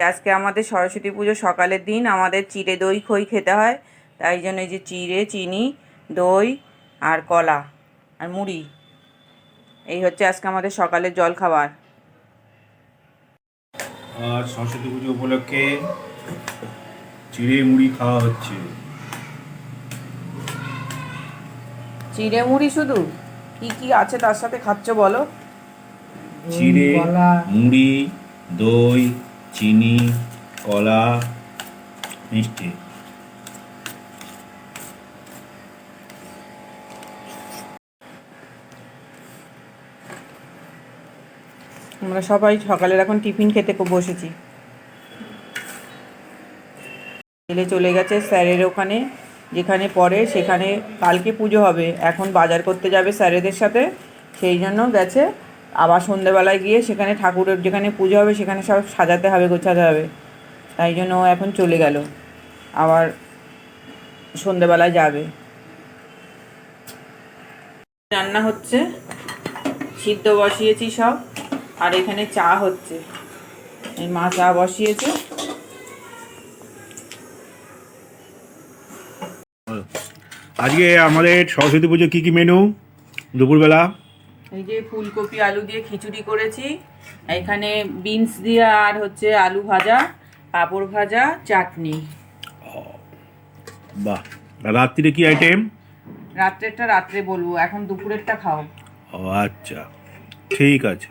আজকে আমাদের সরস্বতী পুজো সকালের দিন, আমাদের চিড়ে দই খই খেতে হয়। তাই জন্য এই যে চিড়ে, চিনি, দই আর কলা আর মুড়ি, এই হচ্ছে আজকে আমাদের সকালের জলখাবার। আর সরস্বতী পুজো উপলক্ষে চিড়ে মুড়ি খাওয়া হচ্ছে। চিড়ে মুড়ি শুধু? কি কি আছে তার সাথে খাচ্ছ বলো? চিড়ে, মুড়ি, দই, চিনি, কলা, মিষ্টি। আমরা সবাই সকালের এখন টিফিন খেতে বসেছি। ছেলে চলে গেছে স্যারের ওখানে, যেখানে পড়ে সেখানে। কালকে পুজো হবে, এখন বাজার করতে যাবে স্যারেদের সাথে, সেই জন্য গেছে। আবার সন্ধেবেলায় গিয়ে সেখানে ঠাকুরের যেখানে পুজো হবে সেখানে সব সাজাতে হবে, গোছাতে হবে। তাই জন্য ও এখন চলে গেল, আবার সন্ধেবেলায় যাবে। রান্না হচ্ছে, সিদ্ধ বসিয়েছি সব, আর এখানে চা হচ্ছে। এই মা চা বসিয়েছে। আজকে আমাদের সরস্বতী পুজো কি কি মেনু দুপুরবেলা? এই যে ফুলকপি আলু দিয়ে খিচুড়ি করেছি, এখানে বিনস দিয়ে আর হচ্ছে আলু ভাজা, পাঁপড় ভাজা, চাটনি। বাহ। রাত্রিরে কি আইটেম? রাত্রেরটা রাত্রে বলবো, এখন দুপুরেরটা খাও। ও আচ্ছা, ঠিক আছে।